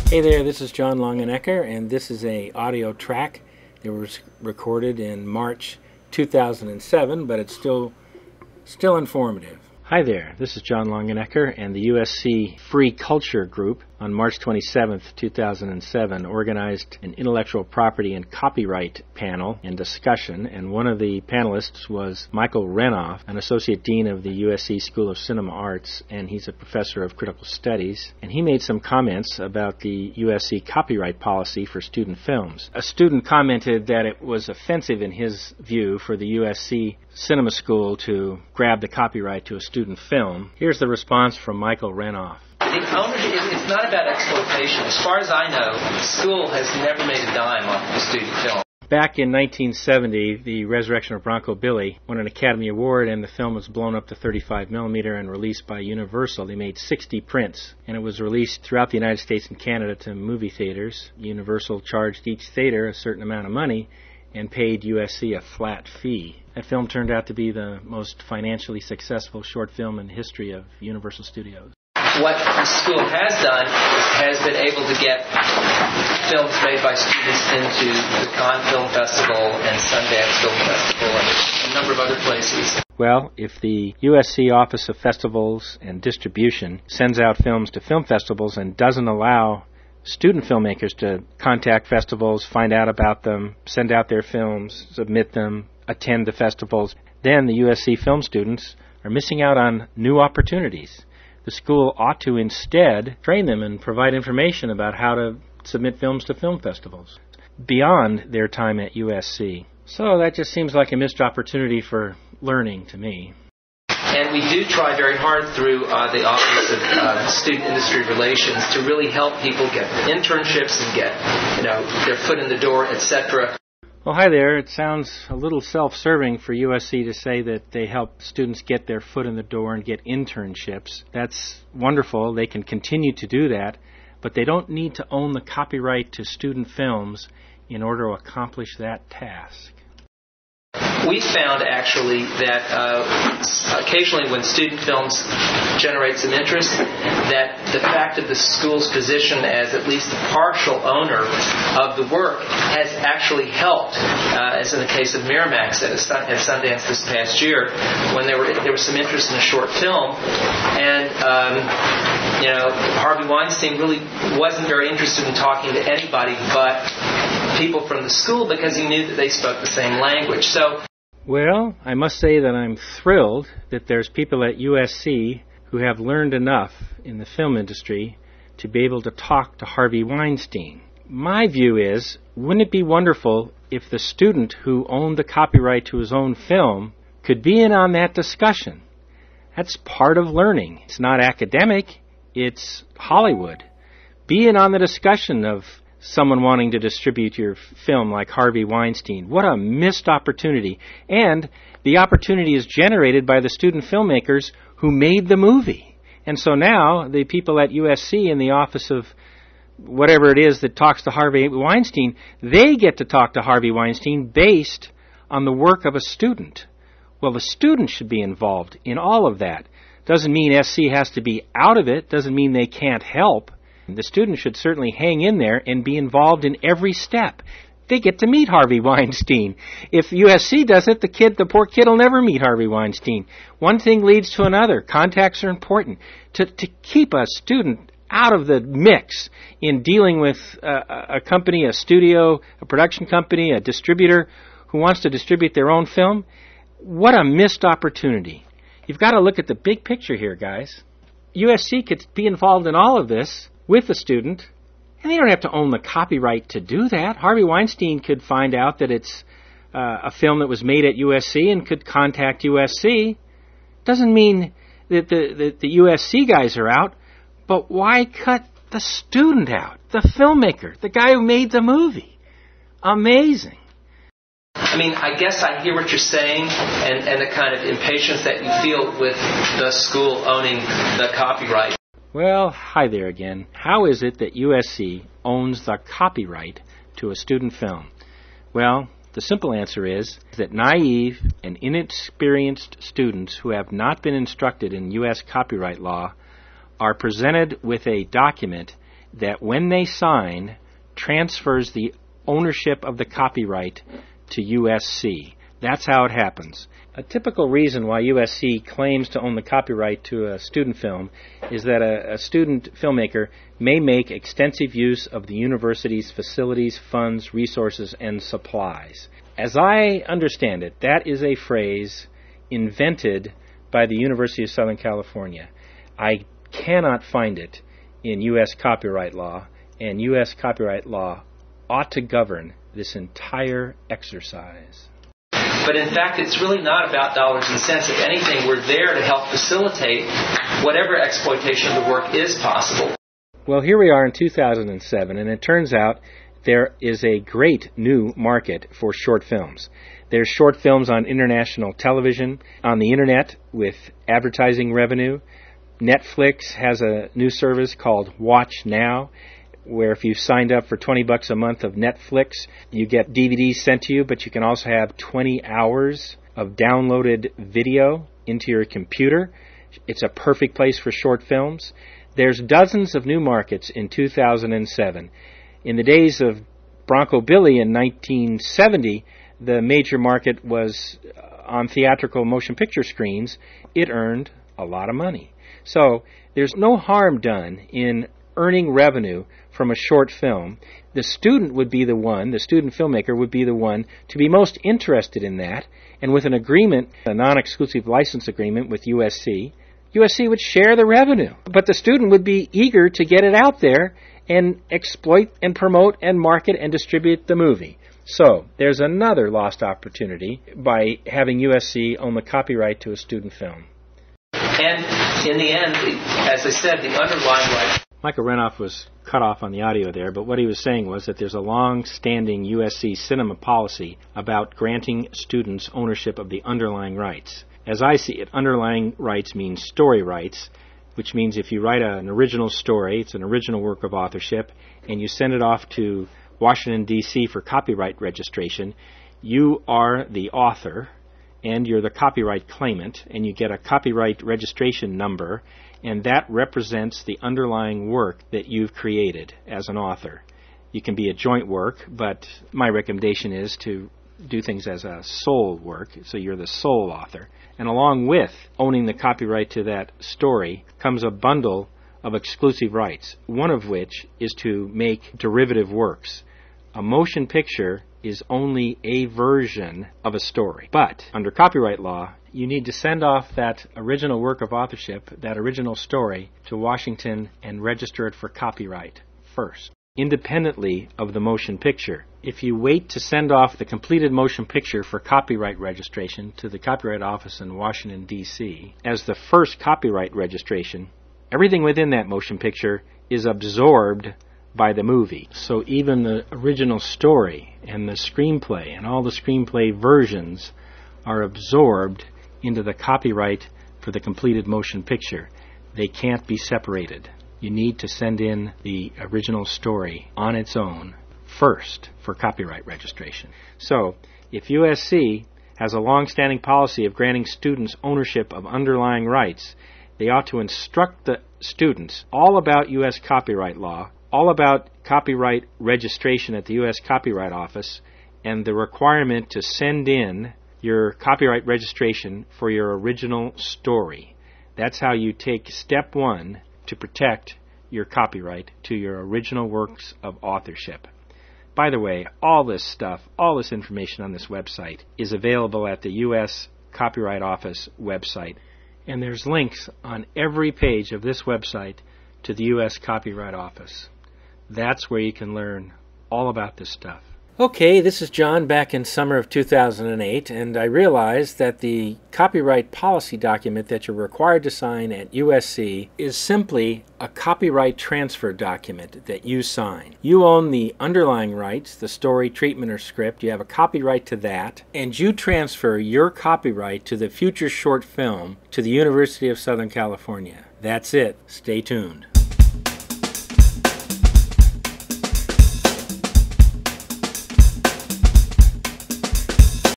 Hey there, this is John Longenecker, and this is a audio track that was recorded in March 2007, but it's still informative. Hi there, this is John Longenecker, and the USC Free Culture Group on March 27, 2007 organized an intellectual property and copyright panel and discussion, and one of the panelists was Michael Renoff, an associate dean of the USC School of Cinema Arts, and he's a professor of critical studies, and he made some comments about the USC copyright policy for student films. A student commented that it was offensive in his view for the USC Cinema School to grab the copyright to a student film. Here's the response from Michael Renoff. It's not about exploitation. As far as I know, the school has never made a dime off of a student film. Back in 1970, The Resurrection of Bronco Billy won an Academy Award, and the film was blown up to 35 millimeter and released by Universal. They made 60 prints, and it was released throughout the United States and Canada to movie theaters. Universal charged each theater a certain amount of money and paid USC a flat fee. That film turned out to be the most financially successful short film in the history of Universal Studios. What the school has done has been able to get films made by students into the Cannes Film Festival and Sundance Film Festival and a number of other places. Well, if the USC Office of Festivals and Distribution sends out films to film festivals and doesn't allow student filmmakers to contact festivals, find out about them, send out their films, submit them, attend the festivals, then the USC film students are missing out on new opportunities. The school ought to instead train them and provide information about how to submit films to film festivals beyond their time at USC. So that just seems like a missed opportunity for learning to me. And we do try very hard through the Office of Student Industry Relations to really help people get internships and get, their foot in the door, etc. Well, hi there. It sounds a little self-serving for USC to say that they help students get their foot in the door and get internships. That's wonderful. They can continue to do that, but they don't need to own the copyright to student films in order to accomplish that task. We found actually that occasionally when student films generate some interest, that the fact of the school's position as at least a partial owner of the work has actually helped, as in the case of Miramax at Sundance this past year, when there was some interest in a short film, and Harvey Weinstein really wasn't very interested in talking to anybody but people from the school because he knew that they spoke the same language. Well, I must say that I'm thrilled that there's people at USC who have learned enough in the film industry to be able to talk to Harvey Weinstein. My view is, wouldn't it be wonderful if the student who owned the copyright to his own film could be in on that discussion? That's part of learning. It's not academic, it's Hollywood. Be in on the discussion of someone wanting to distribute your film like Harvey Weinstein. What a missed opportunity. And the opportunity is generated by the student filmmakers who made the movie. And so now the people at USC in the office of whatever it is that talks to Harvey Weinstein, they get to talk to Harvey Weinstein based on the work of a student. Well, the student should be involved in all of that. Doesn't mean SC has to be out of it. Doesn't mean they can't help. The student should certainly hang in there and be involved in every step. They get to meet Harvey Weinstein. If USC does it, the poor kid will never meet Harvey Weinstein. One thing leads to another. Contacts are important. To keep a student out of the mix in dealing with a company, a studio, a production company, a distributor who wants to distribute their own film, what a missed opportunity. You've got to look at the big picture here, guys. USC could be involved in all of this with the student, and they don't have to own the copyright to do that. Harvey Weinstein could find out that it's a film that was made at USC and could contact USC. Doesn't mean that the USC guys are out, but why cut the student out, the filmmaker, the guy who made the movie? Amazing. I mean, I guess I hear what you're saying and the kind of impatience that you feel with the school owning the copyright. Well, hi there again. How is it that USC owns the copyright to a student film? Well, the simple answer is that naive and inexperienced students who have not been instructed in U.S. copyright law are presented with a document that when they sign, transfers the ownership of the copyright to USC. That's how it happens. A typical reason why USC claims to own the copyright to a student film is that a student filmmaker may make extensive use of the university's facilities, funds, resources, and supplies. As I understand it, that is a phrase invented by the University of Southern California. I cannot find it in U.S. copyright law, and U.S. copyright law ought to govern this entire exercise. But in fact, it's really not about dollars and cents. If anything, we're there to help facilitate whatever exploitation of the work is possible. Well, here we are in 2007, and it turns out there is a great new market for short films. There's short films on international television, on the internet with advertising revenue. Netflix has a new service called Watch Now, where if you've signed up for $20 a month of Netflix, you get DVDs sent to you, but you can also have 20 hours of downloaded video into your computer. It's a perfect place for short films. There's dozens of new markets in 2007. In the days of Bronco Billy in 1970, the major market was on theatrical motion picture screens. It earned a lot of money. So there's no harm done in earning revenue from a short film. The student would be the one, the student filmmaker would be the one to be most interested in that, and with an agreement, a non-exclusive license agreement with USC, USC would share the revenue. But the student would be eager to get it out there and exploit and promote and market and distribute the movie. So there's another lost opportunity by having USC own the copyright to a student film. And in the end, as I said, the underlying right. Michael Renoff was cut off on the audio there, but what he was saying was that there's a long-standing USC cinema policy about granting students ownership of the underlying rights. As I see it, underlying rights mean story rights, which means if you write an original story, it's an original work of authorship, and you send it off to Washington, D.C. for copyright registration, you are the author, and you're the copyright claimant, and you get a copyright registration number, and that represents the underlying work that you've created as an author. You can be a joint work, but my recommendation is to do things as a sole work, so you're the sole author. And along with owning the copyright to that story comes a bundle of exclusive rights, one of which is to make derivative works. A motion picture is only a version of a story. But under copyright law, you need to send off that original work of authorship, that original story, to Washington and register it for copyright first, independently of the motion picture. If you wait to send off the completed motion picture for copyright registration to the Copyright Office in Washington, D.C., as the first copyright registration, everything within that motion picture is absorbed by the movie. So even the original story and the screenplay and all the screenplay versions are absorbed into the copyright for the completed motion picture. They can't be separated. You need to send in the original story on its own first for copyright registration. So if USC has a long-standing policy of granting students ownership of underlying rights, they ought to instruct the students all about U.S. copyright law, all about copyright registration at the U.S. Copyright Office, and the requirement to send in your copyright registration for your original story. That's how you take step one to protect your copyright to your original works of authorship. By the way, all this stuff, all this information on this website is available at the U.S. Copyright Office website. And there's links on every page of this website to the U.S. Copyright Office. That's where you can learn all about this stuff. Okay, this is John back in summer of 2008, and I realized that the copyright policy document that you're required to sign at USC is simply a copyright transfer document that you sign. You own the underlying rights, the story, treatment, or script. You have a copyright to that, and you transfer your copyright to the future short film to the University of Southern California. That's it. Stay tuned.